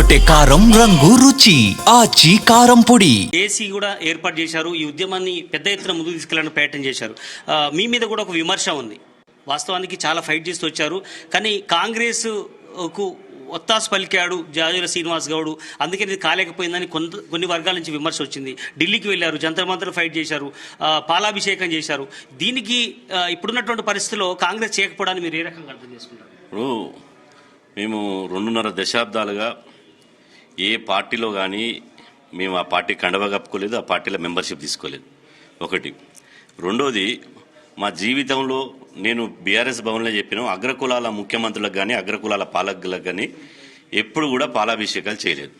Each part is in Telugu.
అదరగొట్టే కారం రంగు రుచి ఆచి కారం పొడి. ఏసీ కూడా ఏర్పాటు చేశారు. ఈ ఉద్యమాన్ని పెద్ద ఎత్తున ముందుకు తీసుకెళ్లాలని ప్రయత్నం చేశారు. మీ మీద కూడా ఒక విమర్శ ఉంది. వాస్తవానికి చాలా ఫైట్ చేస్తూ వచ్చారు. కానీ కాంగ్రెస్ కు ఒత్తాసు పలికాడు జాజుల శ్రీనివాస్ గౌడ్, అందుకని ఇది కాలేకపోయిందని కొన్ని వర్గాల నుంచి విమర్శ వచ్చింది. ఢిల్లీకి వెళ్ళారు, జంతర్ మంతర్ ఫైట్ చేశారు, పాలాభిషేకం చేశారు. దీనికి ఇప్పుడున్నటువంటి పరిస్థితుల్లో కాంగ్రెస్ చేయకపోవడాన్ని మీరు ఏ రకంగా అర్థం చేసుకుంటారు? ఇప్పుడు మేము 2.5 దశాబ్దాలుగా ఏ పార్టీలో కానీ మేము ఆ పార్టీ కండవ కప్పుకోలేదు, ఆ పార్టీలో మెంబర్షిప్ తీసుకోలేదు. ఒకటి. రెండోది, మా జీవితంలో నేను బీఆర్ఎస్ భవన్లో చెప్పిన అగ్రకులాల ముఖ్యమంత్రులకు కానీ అగ్రకులాల పాలకులకు కానీ ఎప్పుడు కూడా పాలాభిషేకాలు చేయలేదు.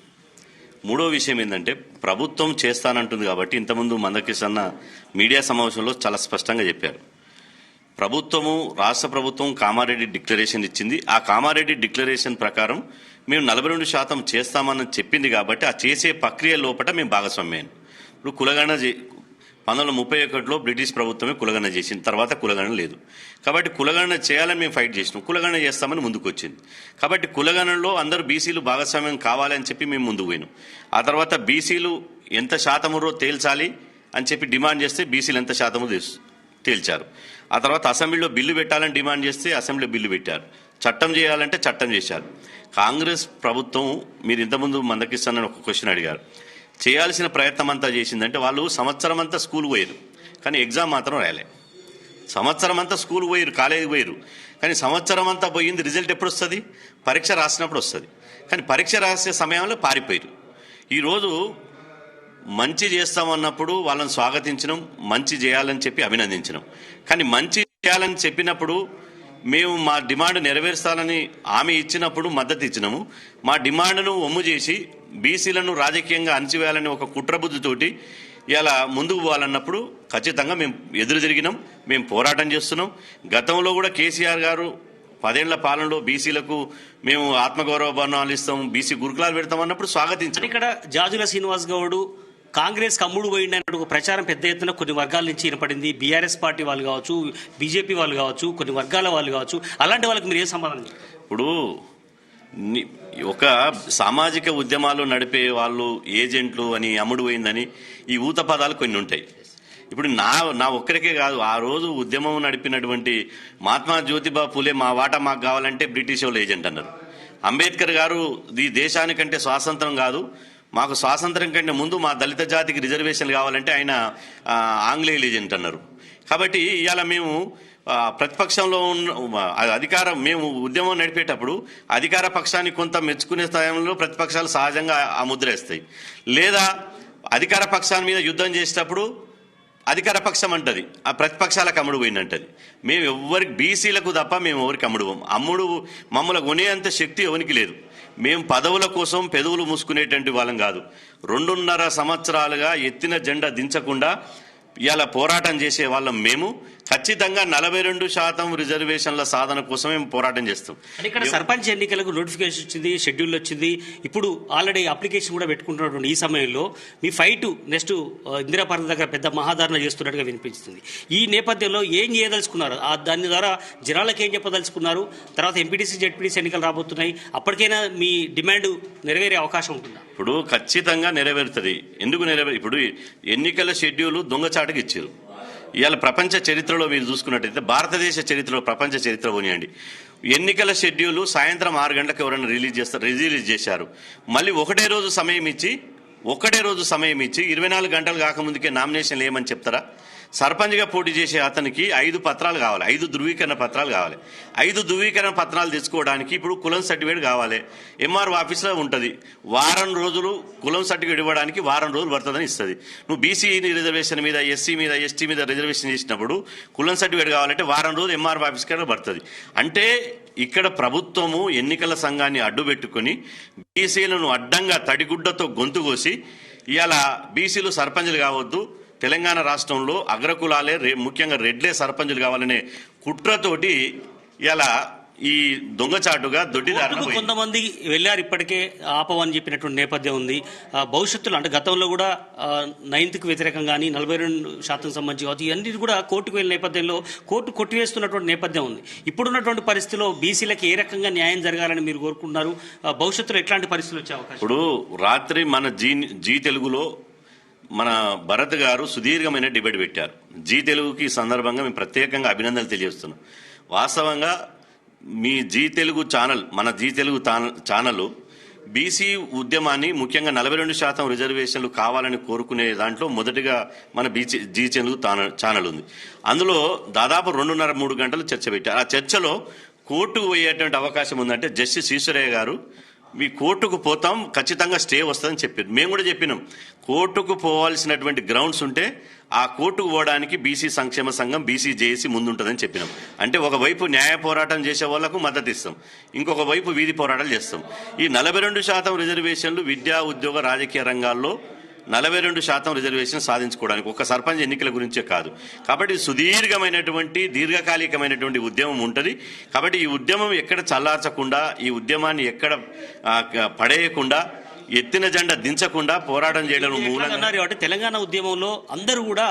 మూడో విషయం ఏంటంటే, ప్రభుత్వం చేస్తానంటుంది కాబట్టి ఇంతకుముందు మందకిసన్న మీడియా సమావేశంలో చాలా స్పష్టంగా చెప్పారు. ప్రభుత్వము, రాష్ట్ర ప్రభుత్వం కామారెడ్డి డిక్లరేషన్ ఇచ్చింది. ఆ కామారెడ్డి డిక్లరేషన్ ప్రకారం మేము 42% చేస్తామని చెప్పింది కాబట్టి ఆ చేసే ప్రక్రియ లోపల మేము భాగస్వామ్యం. ఇప్పుడు కులగణన 1931లో బ్రిటిష్ ప్రభుత్వమే కులగణన చేసింది, తర్వాత కులగణన లేదు. కాబట్టి కులగణన చేయాలని మేము ఫైట్ చేసినాం, కులగణన చేస్తామని ముందుకు వచ్చింది. కాబట్టి కులగణనలో అందరూ బీసీలు భాగస్వామ్యం కావాలని చెప్పి మేము ముందుకు పోయినాం. ఆ తర్వాత బీసీలు ఎంత శాతమురో తేల్చాలి అని చెప్పి డిమాండ్ చేస్తే బీసీలు ఎంత శాతము తేల్చారు. ఆ తర్వాత అసెంబ్లీలో బిల్లు పెట్టాలని డిమాండ్ చేస్తే అసెంబ్లీలో బిల్లు పెట్టారు. చట్టం చేయాలంటే చట్టం చేశారు. కాంగ్రెస్ ప్రభుత్వం, మీరు ఇంతకుముందు మందకిస్తానని ఒక క్వశ్చన్ అడిగారు, చేయాల్సిన ప్రయత్నం అంతా చేసిందంటే వాళ్ళు సంవత్సరం అంతా స్కూల్ పోయారు కానీ ఎగ్జామ్ మాత్రం రాయలే. సంవత్సరం అంతా స్కూల్ పోయారు, కాలేజీ పోయారు కానీ సంవత్సరం అంతా పోయింది, రిజల్ట్ ఎప్పుడు వస్తుంది? పరీక్ష రాసినప్పుడు వస్తుంది. కానీ పరీక్ష రాసే సమయంలో పారిపోయారు. ఈరోజు మంచి చేస్తామన్నప్పుడు వాళ్ళని స్వాగతించడం, మంచి చేయాలని చెప్పి అభినందించడం. కానీ మంచి చేయాలని చెప్పినప్పుడు మేము మా డిమాండ్ నెరవేర్చాలని హామీ ఇచ్చినప్పుడు మద్దతు ఇచ్చినాము. మా డిమాండ్ను ఒమ్ము చేసి బీసీలను రాజకీయంగా అణచివేయాలని ఒక కుట్రబుద్ధితోటి ఇలా ముందుకు పోవాలన్నప్పుడు ఖచ్చితంగా మేము ఎదురు తిరిగినాం, మేము పోరాటం చేస్తున్నాం. గతంలో కూడా కేసీఆర్ గారు 10 ఏళ్ల పాలనలో బీసీలకు మేము ఆత్మగౌరవ భవనాలు ఇస్తాం, బీసీ గురుకులాలు పెడతాం అన్నప్పుడు స్వాగతించాం. ఇక్కడ జాజుల శ్రీనివాస్ గౌడ్ కాంగ్రెస్ కమ్ముడు పోయింది అన్నట్టు ఒక ప్రచారం పెద్ద ఎత్తున కొన్ని వర్గాల నుంచి వినపడింది. బీఆర్ఎస్ పార్టీ వాళ్ళు కావచ్చు, బీజేపీ వాళ్ళు కావచ్చు, కొన్ని వర్గాల వాళ్ళు కావచ్చు. అలాంటి వాళ్ళకి మీరు ఏ సమాధానం? ఇప్పుడు ఒక సామాజిక ఉద్యమాలు నడిపే వాళ్ళు ఏజెంట్లు అని, అమ్ముడు పోయిందని ఈ ఊత పదాలు కొన్ని ఉంటాయి. ఇప్పుడు నా ఒక్కరికే కాదు, ఆ రోజు ఉద్యమం నడిపినటువంటి మహాత్మా జ్యోతిబా పూలే మా వాటా మాకు కావాలంటే బ్రిటిష్ వాళ్ళు ఏజెంట్ అన్నారు. అంబేద్కర్ గారు ఈ దేశానికంటే స్వాతంత్రం కాదు, మాకు స్వాతంత్రం కంటే ముందు మా దళిత జాతికి రిజర్వేషన్లు కావాలంటే ఆయన ఆంగ్లేయులు ఏజెంట్ అన్నారు. కాబట్టి ఇవాళ మేము ప్రతిపక్షంలో ఉన్న అధికారం, మేము ఉద్యమం నడిపేటప్పుడు అధికార పక్షాన్ని కొంత మెచ్చుకునే స్థాయిలో ప్రతిపక్షాలు సహజంగా ఆ ముద్ర వేస్తాయి. లేదా అధికార పక్షాల మీద యుద్ధం చేసేటప్పుడు అధికార పక్షం అంటది ఆ ప్రతిపక్షాలకు అమ్ముడు పోయిందంటది. మేము ఎవరికి, బీసీలకు తప్ప మేము ఎవరికి అమ్ముడు మమ్మల్ని కొనేంత శక్తి ఎవరికి లేదు. మేము పదవుల కోసం పెదవులు మూసుకునేటువంటి వాళ్ళం కాదు. 2.5 సంవత్సరాలుగా ఎత్తిన జెండా దించకుండా ఇలా పోరాటం చేసే వాళ్ళం. మేము ఖచ్చితంగా 42% రిజర్వేషన్ల సాధన కోసం మేము పోరాటం చేస్తాం. ఇక్కడ సర్పంచ్ ఎన్నికలకు నోటిఫికేషన్ వచ్చింది, షెడ్యూల్ వచ్చింది, ఇప్పుడు ఆల్రెడీ అప్లికేషన్ కూడా పెట్టుకుంటున్నటువంటి ఈ సమయంలో మీ ఫైట్ నెక్స్ట్ ఇందిరా పార్క్ దగ్గర పెద్ద మహాధారణ చేస్తున్నట్టుగా వినిపిస్తుంది. ఈ నేపథ్యంలో ఏం చేయదలుచుకున్నారు? దాని ద్వారా జనాలకు ఏం చెప్పదలుచుకున్నారు? తర్వాత ఎంపీటీసీ జెడ్పీటీసీ ఎన్నికలు రాబోతున్నాయి, అప్పటికైనా మీ డిమాండ్ నెరవేరే అవకాశం ఉంటుందా? ఇప్పుడు ఖచ్చితంగా నెరవేరుతుంది. ఎందుకు ఇప్పుడు ఎన్నికల షెడ్యూల్ దొంగచాటుకు ఇచ్చారు. ఇవాళ ప్రపంచ చరిత్రలో మీరు చూసుకున్నట్టయితే, భారతదేశ చరిత్రలో, ప్రపంచ చరిత్ర పోనీయండి, ఎన్నికల షెడ్యూల్ సాయంత్రం 6 గంటలకు ఎవరైనా రిలీజ్ చేశారు. మళ్ళీ ఒకటే రోజు సమయం ఇచ్చి 24 గంటలు కాకముందుకే నామినేషన్లు ఏమని చెప్తారా? సర్పంచ్గా పోటీ చేసే అతనికి 5 పత్రాలు కావాలి, 5 ధృవీకరణ పత్రాలు కావాలి. 5 ధృవీకరణ పత్రాలు తెచ్చుకోవడానికి ఇప్పుడు కులం సర్టిఫికేట్ కావాలి, ఎంఆర్ఓ ఆఫీస్లో ఉంటుంది. వారం రోజులు కులం సర్టిఫికేట్ ఇవ్వడానికి వారం రోజులు పడుతుందని ఇస్తుంది. నువ్వు బీసీ రిజర్వేషన్ మీద, ఎస్సీ మీద, ఎస్టీ మీద రిజర్వేషన్ చేసినప్పుడు కులం సర్టిఫికేట్ కావాలంటే వారం రోజులు ఎంఆర్ఓ ఆఫీస్కి పడుతుంది. అంటే ఇక్కడ ప్రభుత్వము ఎన్నికల సంఘాన్ని అడ్డుపెట్టుకుని బీసీలను అడ్డంగా తడిగుడ్డతో గొంతు కోసి ఇవాళ బీసీలు సర్పంచ్లు కావద్దు, తెలంగాణ రాష్ట్రంలో అగ్రకులాలే ముఖ్యంగా రెడ్లే సర్పంచులు కావాలనే కుట్రతోటి ఇలా ఈ దొంగచాటుగా దొడ్డిదారిన కోర్టుకు కొంతమంది వెళ్ళారు, ఇప్పటికే ఆపవని చెప్పినటువంటి నేపథ్యం ఉంది. భవిష్యత్తులో అంటే గతంలో కూడా 9th వ్యతిరేకం కానీ 42% సంబంధించి కావచ్చు, ఇవన్నీ కూడా కోర్టుకు వెళ్ళిన నేపథ్యంలో కోర్టు కొట్టివేస్తున్నటువంటి నేపథ్యం ఉంది. ఇప్పుడున్నటువంటి పరిస్థితిలో బీసీలకు ఏ రకంగా న్యాయం జరగాలని మీరు కోరుకుంటున్నారు? భవిష్యత్తులో ఎట్లాంటి పరిస్థితులు వచ్చే అవకాశం? ఇప్పుడు రాత్రి మన జీ తెలుగులో మన భరత్ గారు సుదీర్ఘమైన డిబేట్ పెట్టారు. జీ తెలుగుకి ఈ సందర్భంగా మేము ప్రత్యేకంగా అభినందనలు తెలియజేస్తున్నాం. వాస్తవంగా మీ జీ తెలుగు ఛానల్, మన జీ తెలుగు ఛానల్ బీసీ ఉద్యమాన్ని ముఖ్యంగా 42% రిజర్వేషన్లు కావాలని కోరుకునే దాంట్లో మొదటిగా మన జీ తెలుగు ఛానల్ ఉంది. అందులో దాదాపు 2.5-3 గంటలు చర్చ పెట్టారు. ఆ చర్చలో కోర్టుకు పోయేటువంటి అవకాశం ఉందంటే జస్టిస్ ఈశ్వరయ్య గారు మీ కోర్టుకు పోతాం, ఖచ్చితంగా స్టే వస్తుందని చెప్పారు. మేము కూడా చెప్పినాం, కోర్టుకు పోవాల్సినటువంటి గ్రౌండ్స్ ఉంటే ఆ కోర్టుకు పోవడానికి బీసీ సంక్షేమ సంఘం, బీసీ జేఏసీ ముందుంటుందని చెప్పినాం. అంటే ఒకవైపు న్యాయ పోరాటం చేసే వాళ్లకు మద్దతు ఇస్తాం, ఇంకొక వైపు వీధి పోరాటాలు చేస్తాం. ఈ 42% రిజర్వేషన్లు విద్యా, ఉద్యోగ, రాజకీయ రంగాల్లో 42% రిజర్వేషన్ సాధించుకోవడానికి ఒక సర్పంచ్ ఎన్నికల గురించే కాదు. కాబట్టి సుదీర్ఘమైనటువంటి దీర్ఘకాలికమైనటువంటి ఉద్యమం ఉంటుంది. కాబట్టి ఈ ఉద్యమం ఎక్కడ చల్లార్చకుండా, ఈ ఉద్యమాన్ని ఎక్కడ పడేయకుండా, ఎత్తిన జెండా దించకుండా పోరాటం చేయడం మూలంగా తెలంగాణ ఉద్యమంలో అందరూ కూడా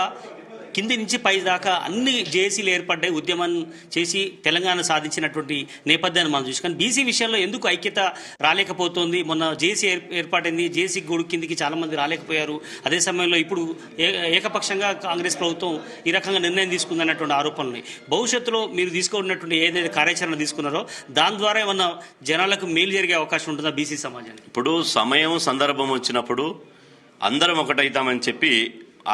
కింది నుంచి పై దాకా అన్ని జేఏసీలు ఏర్పడ్డాయి, ఉద్యమం చేసి తెలంగాణ సాధించినటువంటి నేపథ్యాన్ని మనం చూసి. కానీ బీసీ విషయంలో ఎందుకు ఐక్యత రాలేకపోతుంది? మొన్న జేఏసీ ఏర్పాటైంది, జేఏసీ గొడుగు కిందికి చాలా మంది రాలేకపోయారు. అదే సమయంలో ఇప్పుడు ఏకపక్షంగా కాంగ్రెస్ ప్రభుత్వం ఈ రకంగా నిర్ణయం తీసుకుందన్నటువంటి ఆరోపణలు ఉన్నాయి. భవిష్యత్తులో మీరు తీసుకున్నటువంటి ఏదైతే కార్యాచరణ తీసుకున్నారో దాని ద్వారా ఏమన్నా జనాలకు మేలు జరిగే అవకాశం ఉంటుందా బీసీ సమాజానికి? ఇప్పుడు సమయం, సందర్భం వచ్చినప్పుడు అందరం ఒకటైతామని చెప్పి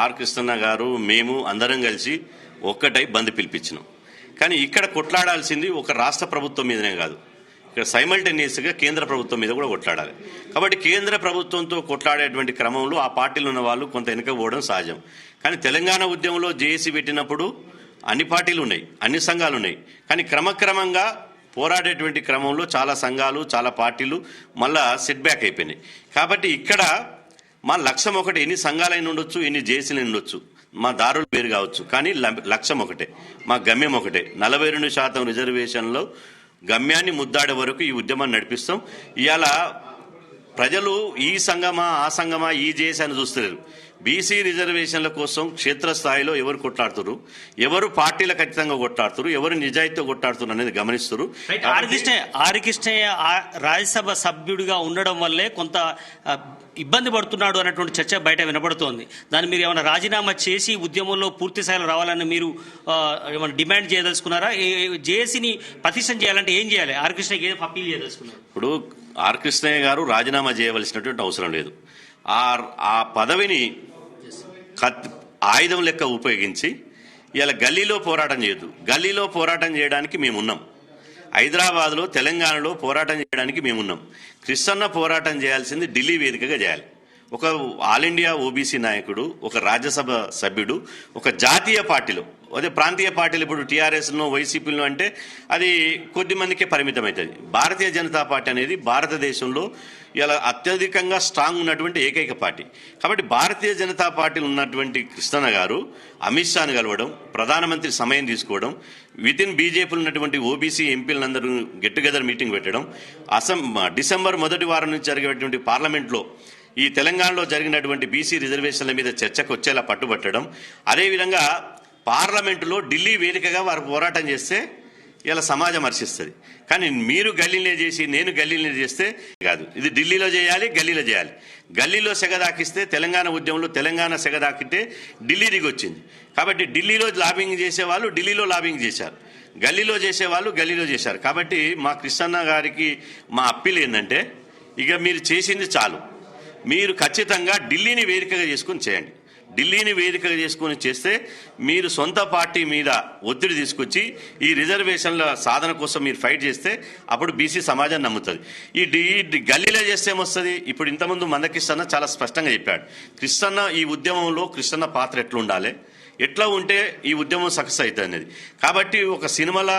ఆర్ కృష్ణ గారు, మేము అందరం కలిసి ఒక్కటై బంద్ పిలిపించినాం. కానీ ఇక్కడ కొట్లాడాల్సింది ఒక రాష్ట్ర ప్రభుత్వం మీదనే కాదు, ఇక్కడ సైమల్టేనియస్గా కేంద్ర ప్రభుత్వం మీద కూడా కొట్లాడాలి. కాబట్టి కేంద్ర ప్రభుత్వంతో కొట్లాడేటువంటి క్రమంలో ఆ పార్టీలు ఉన్న వాళ్ళు కొంత వెనుకపోవడం సహజం. కానీ తెలంగాణ ఉద్యమంలో జేఏసీ పెట్టినప్పుడు అన్ని పార్టీలు ఉన్నాయి, అన్ని సంఘాలు ఉన్నాయి. కానీ క్రమక్రమంగా పోరాడేటువంటి క్రమంలో చాలా సంఘాలు, చాలా పార్టీలు మళ్ళా సెట్ బ్యాక్ అయిపోయినాయి. కాబట్టి ఇక్కడ మా లక్ష్యం ఒకటే, ఎన్ని సంఘాలైన ఉండొచ్చు, ఎన్ని జేఏసీలు ఉండొచ్చు, మా దారులు పేరు కావచ్చు, కానీ లక్ష్యం ఒకటే, మా గమ్యం ఒకటే. 42% రిజర్వేషన్లో గమ్యాన్ని ముద్దాడే వరకు ఈ ఉద్యమాన్ని నడిపిస్తాం. ఇవాళ ప్రజలు ఈ సంఘమా, ఆ సంఘమా, ఈ జేఏసీ అని చూస్తలేరు. బీసీ రిజర్వేషన్ల కోసం క్షేత్రస్థాయిలో ఎవరు కొట్లాడుతున్నారు, ఎవరు పార్టీల ఖచ్చితంగా కొట్లాడుతున్నారు, ఎవరు నిజాయితీతో కొట్లాడుతున్నారు అనేది గమనిస్తారు. ఆర్కృష్ణయ్య రాజ్యసభ సభ్యుడిగా ఉండడం వల్లే కొంత ఇబ్బంది పడుతున్నాడు అన్నటువంటి చర్చ బయట వినపడుతోంది. దాన్ని మీరు ఏమైనా రాజీనామా చేసి ఉద్యమంలో పూర్తి స్థాయిలో రావాలని మీరు ఏమైనా డిమాండ్ చేయదలుచుకున్నారా? జేఏసీని పటిష్టం చేయాలంటే ఏం చేయాలి? ఆర్కృష్ణయ్య ఏం అప్పీల్ చేయదలుచుకున్నారు? ఇప్పుడు ఆర్ కృష్ణయ్య గారు రాజీనామా చేయవలసినటువంటి అవసరం లేదు. ఆ పదవిని ఆయుధం లెక్క ఉపయోగించి ఇలా గల్లీలో పోరాటం చేయొద్దు. గల్లీలో పోరాటం చేయడానికి మేమున్నాం. హైదరాబాద్లో, తెలంగాణలో పోరాటం చేయడానికి మేమున్నాం. కృష్ణన్న పోరాటం చేయాల్సింది ఢిల్లీ వేదికగా చేయాలి. ఒక ఆల్ ఇండియా ఓబీసీ నాయకుడు, ఒక రాజ్యసభ సభ్యుడు, ఒక జాతీయ పార్టీలో, అదే ప్రాంతీయ పార్టీలు ఇప్పుడు టీఆర్ఎస్లో, వైసీపీలో అంటే అది కొద్ది మందికే పరిమితం అవుతుంది. భారతీయ జనతా పార్టీ అనేది భారతదేశంలో ఇలా అత్యధికంగా స్ట్రాంగ్ ఉన్నటువంటి ఏకైక పార్టీ. కాబట్టి భారతీయ జనతా పార్టీలో ఉన్నటువంటి కృష్ణన్న గారు అమిత్ షాను కలవడం, ప్రధానమంత్రి సమయం తీసుకోవడం, వితిన్ బీజేపీలో ఉన్నటువంటి ఓబీసీ ఎంపీలందరూ గెట్ టుగెదర్ మీటింగ్ పెట్టడం, డిసెంబర్ మొదటి వారం నుంచి జరిగేటువంటి పార్లమెంట్లో ఈ తెలంగాణలో జరిగినటువంటి బీసీ రిజర్వేషన్ల మీద చర్చకు వచ్చేలా పట్టుబట్టడం, అదేవిధంగా పార్లమెంటులో ఢిల్లీ వేదికగా వారు పోరాటం చేస్తే ఇలా సమాజం హర్షిస్తుంది. కానీ మీరు గల్లీలే చేసి నేను గల్లీలే చేస్తే కాదు, ఇది ఢిల్లీలో చేయాలి, గల్లీలో చేయాలి. గల్లీలో సెగదాకిస్తే తెలంగాణ ఉద్యమంలో తెలంగాణ సెగదాకితే ఢిల్లీ దిగి వచ్చింది. కాబట్టి ఢిల్లీలో లాబింగ్ చేసేవాళ్ళు ఢిల్లీలో లాబింగ్ చేశారు, గల్లీలో చేసేవాళ్ళు గల్లీలో చేశారు. కాబట్టి మా కృష్ణన్న గారికి మా అప్పీల్ ఏంటంటే, ఇక మీరు చేసింది చాలు, మీరు ఖచ్చితంగా ఢిల్లీని వేదికగా చేసుకుని చేయండి. ఢిల్లీని వేదికగా చేసుకుని చేస్తే మీరు సొంత పార్టీ మీద ఒత్తిడి తీసుకొచ్చి ఈ రిజర్వేషన్ల సాధన కోసం మీరు ఫైట్ చేస్తే అప్పుడు బీసీ సమాజం నమ్ముతుంది. ఈ గల్లీలో చేస్తే ఏమొస్తుంది? ఇప్పుడు ఇంతకుముందు మందకృష్ణ చాలా స్పష్టంగా చెప్పాడు. కృష్ణన్న ఈ ఉద్యమంలో కృష్ణన్న పాత్ర ఎట్లా ఉండాలి, ఎట్లా ఉంటే ఈ ఉద్యమం సక్సెస్ అవుతుంది అనేది. కాబట్టి ఒక సినిమాలో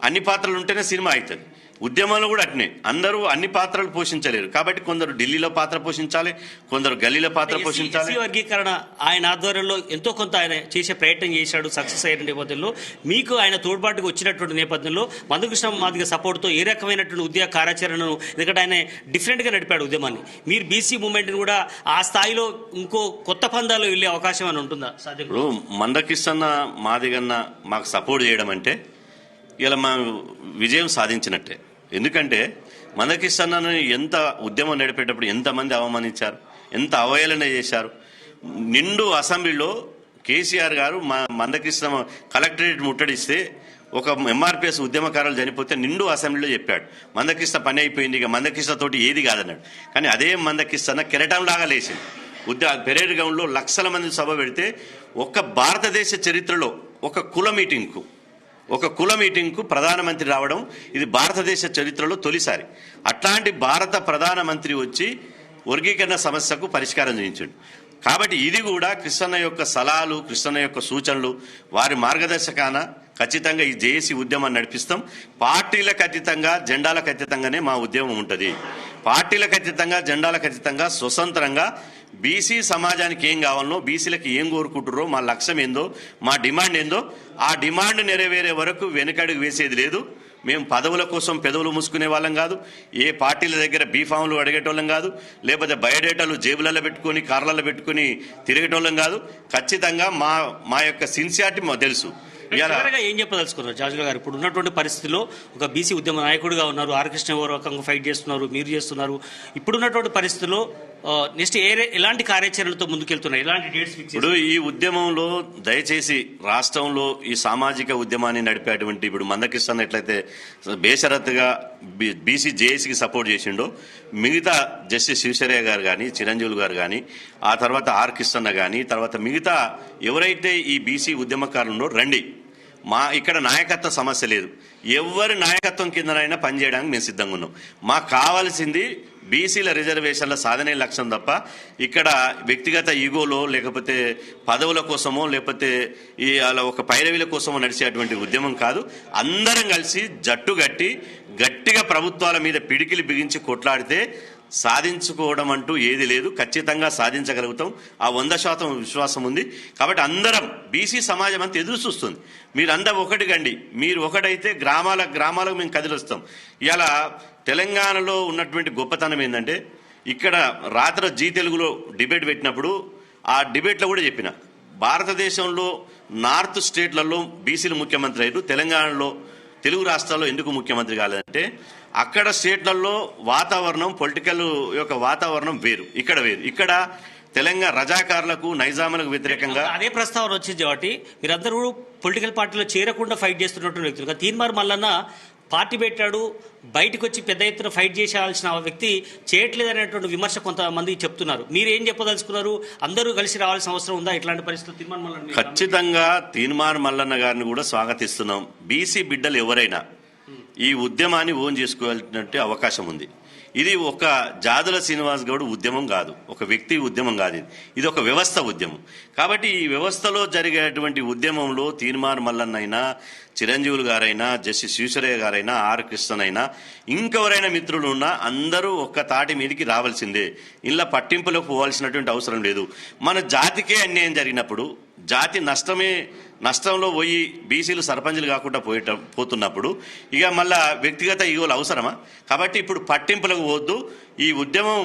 అన్ని పాత్రలు ఉంటేనే సినిమా అవుతుంది. ఉద్యమంలో కూడా అట్నే అందరూ అన్ని పాత్రలు పోషించలేరు. కాబట్టి కొందరు ఢిల్లీలో పాత్ర పోషించాలి, కొందరు గల్లీలో పాత్ర పోషించాలి. ఎస్సీ వర్గీకరణ ఆయన ఆధ్వర్యంలో ఎంతో కొంత ఆయన చేసే ప్రయత్నం చేశాడు, సక్సెస్ అయిన నేపథ్యంలో మీకు ఆయన తోడ్పాటుకు వచ్చినటువంటి నేపథ్యంలో మందకృష్ణ మాదిగ సపోర్ట్తో ఏ రకమైనటువంటి ఉద్యోగ కార్యాచరణను, ఎందుకంటే ఆయన డిఫరెంట్గా నడిపాడు ఉద్యమాన్ని, మీరు బీసీ మూవ్మెంట్ని కూడా ఆ స్థాయిలో ఇంకో కొత్త పందాలో వెళ్ళే అవకాశం అని ఉంటుందా సాధ్యం? ఇప్పుడు మందకృష్ణ మాదిగన్న మాకు సపోర్ట్ చేయడం అంటే ఇలా మా విజయం సాధించినట్టే. ఎందుకంటే మందకృష్ణను ఎంత ఉద్యమం నడిపేటప్పుడు ఎంతమంది అవమానించారు, ఎంత అవహేళన చేశారు. నిండు అసెంబ్లీలో కేసీఆర్ గారు మందకృష్ణ కలెక్టరేట్ ముట్టడిస్తే ఒక ఎంఆర్పిఎస్ ఉద్యమకారులు చనిపోతే నిండు అసెంబ్లీలో చెప్పాడు మందకృష్ణ పని అయిపోయింది, ఇక మందకృష్ణ తోటి ఏది కాదన్నాడు. కానీ అదే మందకృష్ణ కెరటంలాగా లేచింది. పెరేడ్ గ్రౌండ్లో లక్షల మంది సభ పెడితే ఒక్క భారతదేశ చరిత్రలో ఒక కుల మీటింగ్కు ప్రధానమంత్రి రావడం ఇది భారతదేశ చరిత్రలో తొలిసారి. అట్లాంటి భారత ప్రధానమంత్రి వచ్చి వర్గీకరణ సమస్యకు పరిష్కారం చూపించాడు. కాబట్టి ఇది కూడా కృష్ణన్న యొక్క సలహాలు, కృష్ణన్న యొక్క సూచనలు, వారి మార్గదర్శకాన ఖచ్చితంగా ఈ జేఏసీ ఉద్యమాన్ని నడిపిస్తాం. పార్టీలకు అతీతంగా, జెండాలకు అతీతంగానే మా ఉద్యమం ఉంటుంది. పార్టీలకు అతీతంగా, జెండాలకు అతీతంగా స్వతంత్రంగా బీసీ సమాజానికి ఏం కావాలనో, బీసీలకు ఏం కోరుకుంటుర్రో, మా లక్ష్యం ఏందో, మా డిమాండ్ ఏందో ఆ డిమాండ్ నెరవేరే వరకు వెనుకడుగు వేసేది లేదు. మేము పదవుల కోసం పెదవులు మూసుకునే వాళ్ళం కాదు, ఏ పార్టీల దగ్గర బీఫామ్లు అడిగేటోళ్ళం కాదు, లేకపోతే బయోడేటాలు జేబులలో పెట్టుకొని కార్లలో పెట్టుకుని తిరిగేటోళ్ళం కాదు. ఖచ్చితంగా మా యొక్క సిన్సియారిటీ మాకు తెలుసు. ఏం చెప్పదలుచుకున్నారు జాజుల గారు? ఇప్పుడు ఉన్నటువంటి పరిస్థితిలో ఒక బీసీ ఉద్యమ నాయకుడిగా ఉన్నారు, ఆర్ కృష్ణ ఓ రకంగా ఫైట్ చేస్తున్నారు, మీరు చేస్తున్నారు. ఇప్పుడున్నటువంటి పరిస్థితిలో నెక్స్ట్ ఎలాంటి కార్యాచరణలతో ముందుకెళ్తున్నారు, ఎలాంటి డేట్స్ ఫిక్స్? ఇప్పుడు ఈ ఉద్యమంలో దయచేసి రాష్ట్రంలో ఈ సామాజిక ఉద్యమాన్ని నడిపేటువంటి ఇప్పుడు మందకృష్ణ ఎట్లయితే బేషరత్తుగా బీసీ జేఏసీకి సపోర్ట్ చేసిండో, మిగతా జస్టిస్ శివశరయ్య గారు కానీ, చిరంజీవులు గారు కానీ, ఆ తర్వాత ఆర్ కృష్ణ కానీ, తర్వాత మిగతా ఎవరైతే ఈ బీసీ ఉద్యమకారులు రండి, ఇక్కడ నాయకత్వ సమస్య లేదు. ఎవరి నాయకత్వం కిందనైనా పనిచేయడానికి మేము సిద్ధంగా ఉన్నాం. మాకు కావాల్సింది బీసీల రిజర్వేషన్ల సాధనే లక్ష్యం తప్ప ఇక్కడ వ్యక్తిగత ఈగోలో, లేకపోతే పదవుల కోసమో, లేకపోతే అలా ఒక పైరవీల కోసమో నడిచేటువంటి ఉద్యమం కాదు. అందరం కలిసి జట్టు గట్టిగా ప్రభుత్వాల మీద పిడికిలి బిగించి కొట్లాడితే సాధించుకోవడం అంటూ ఏది లేదు. ఖచ్చితంగా సాధించగలుగుతాం. ఆ 100% విశ్వాసం ఉంది. కాబట్టి అందరం బీసీ సమాజం అంతా ఎదురు చూస్తుంది. మీరందరూ ఒకటి కండి, మీరు ఒకటైతే గ్రామాలకు మేము కదిలిస్తాం. ఇలా తెలంగాణలో ఉన్నటువంటి గొప్పతనం ఏంటంటే, ఇక్కడ రాత్రి జీ తెలుగులో డిబేట్ పెట్టినప్పుడు ఆ డిబేట్లో కూడా చెప్పిన, భారతదేశంలో నార్త్ స్టేట్లలో బీసీలు ముఖ్యమంత్రి అయ్యారు, తెలంగాణలో తెలుగు రాష్ట్రాల్లో ఎందుకు ముఖ్యమంత్రి కాలేదంటే అక్కడ స్టేట్లలో వాతావరణం, పొలిటికల్ యొక్క వాతావరణం వేరు, ఇక్కడ వేరు. ఇక్కడ తెలంగాణ రజాకారులకు, నైజాములకు వ్యతిరేకంగా అదే ప్రస్తావన వచ్చింది కాబట్టి మీరందరూ పొలిటికల్ పార్టీలో చేరకుండా ఫైట్ చేస్తున్నటువంటి వ్యక్తులు. తీన్మార్ మల్లన్న పార్టీ పెట్టాడు, బయటకు వచ్చి పెద్ద ఎత్తున ఫైట్ చేయాల్సిన వ్యక్తి చేయట్లేదనేటువంటి విమర్శ కొంతమంది చెప్తున్నారు. మీరు ఏం చెప్పదలుచుకున్నారు? అందరూ కలిసి రావాల్సిన అవసరం ఉందా ఇట్లాంటి పరిస్థితులు? తీన్మార్ మల్లన్న ఖచ్చితంగా తీన్మార్ మల్లన్న గారిని కూడా స్వాగతిస్తున్నాం. బీసీ బిడ్డలు ఎవరైనా ఈ ఉద్యమాన్ని ఓన్ చేసుకోవాల్సినట్టు అవకాశం ఉంది. ఇది ఒక జాదుల శ్రీనివాస్ గౌడ్ ఉద్యమం కాదు, ఒక వ్యక్తి ఉద్యమం కాదు, ఇది ఒక వ్యవస్థ ఉద్యమం. కాబట్టి ఈ వ్యవస్థలో జరిగేటువంటి ఉద్యమంలో తీన్మార్ మల్లన్న అయినా, చిరంజీవులు గారైనా, జస్టిస్ శివశరయ్య గారైనా, ఆర్ కృష్ణ అయినా, ఇంకెవరైనా మిత్రులు ఉన్నా అందరూ ఒక్క తాటి మీదకి రావాల్సిందే. ఇలా పట్టింపులకు పోవాల్సినటువంటి అవసరం లేదు. మన జాతికే అన్యాయం జరిగినప్పుడు, జాతి నష్టంలో పోయి బీసీలు సర్పంచులు కాకుండా పోతున్నప్పుడు ఇక మళ్ళా వ్యక్తిగత ఈగోలు అవసరమా? కాబట్టి ఇప్పుడు పట్టింపులకు పోవద్దు. ఈ ఉద్యమం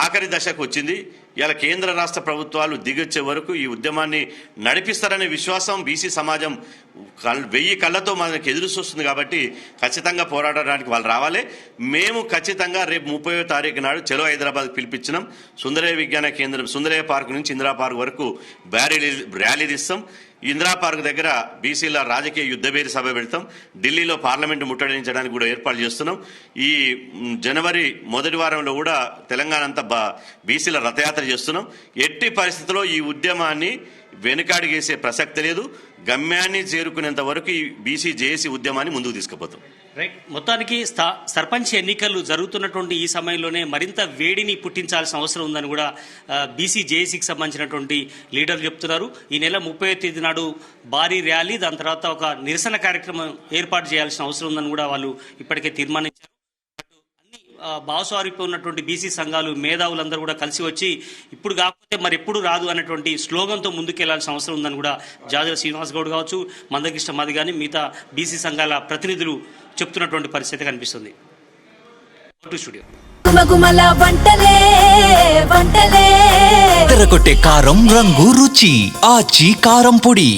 ఆఖరి దశకు వచ్చింది. ఇలా కేంద్ర రాష్ట్ర ప్రభుత్వాలు దిగొచ్చే వరకు ఈ ఉద్యమాన్ని నడిపిస్తారనే విశ్వాసం బీసీ సమాజం 1000 కళ్ళతో మనకు ఎదురు చూస్తుంది. కాబట్టి ఖచ్చితంగా పోరాడడానికి వాళ్ళు రావాలి. మేము ఖచ్చితంగా రేపు 30వ తారీఖు నాడు చలో హైదరాబాద్ పిలిపించినాం. సుందరయ్య విజ్ఞాన కేంద్రం, సుందరయ్య పార్క్ నుంచి ఇందిరా పార్క్ వరకు ర్యాలీ తీస్తాం. ఇందిరా పార్క్ దగ్గర బీసీల రాజకీయ యుద్ధభేరి సభ పెడతాం. ఢిల్లీలో పార్లమెంటు ముట్టడించడానికి కూడా ఏర్పాటు చేస్తున్నాం. ఈ జనవరి మొదటి వారంలో కూడా తెలంగాణ అంతా బీసీల రథయాత్ర చేస్తున్నాం. ఎట్టి పరిస్థితుల్లో ఈ ఉద్యమాన్ని వెనుకాడిగేసే ప్రసక్తి లేదు. గమ్యాన్ని చేరుకునేంత వరకు ఈ బీసీ జేఏసీ ఉద్యమాన్ని ముందుకు తీసుకుపోతాం. రైట్. మొత్తానికి సర్పంచ్ ఎన్నికలు జరుగుతున్నటువంటి ఈ సమయంలోనే మరింత వేడిని పుట్టించాల్సిన అవసరం ఉందని కూడా బీసీ జేఏసీకి సంబంధించినటువంటి లీడర్లు చెప్తున్నారు. ఈ నెల 30వ తేదీ నాడు భారీ ర్యాలీ, దాని తర్వాత ఒక నిరసన కార్యక్రమం ఏర్పాటు చేయాల్సిన అవసరం ఉందని కూడా వాళ్ళు ఇప్పటికే తీర్మానించారు. భావస్వారిపై ఉన్నటువంటి బీసీ సంఘాలు మేధావులందరూ కూడా కలిసి వచ్చి ఇప్పుడు కాకపోతే మరి ఎప్పుడు రాదు అన్నటువంటి స్లోగన్తో ముందుకెళ్లాల్సిన అవసరం ఉందని కూడా జాజల శ్రీనివాస్ గౌడ్ కావచ్చు, మందకృష్ణ మాది కానీ మిగతా బీసీ సంఘాల ప్రతినిధులు చెప్తున్నటువంటి పరిస్థితి కనిపిస్తుంది. స్టూడియో తెరకొట్టే కారం రంగు రుచి ఆచి కారం పొడి.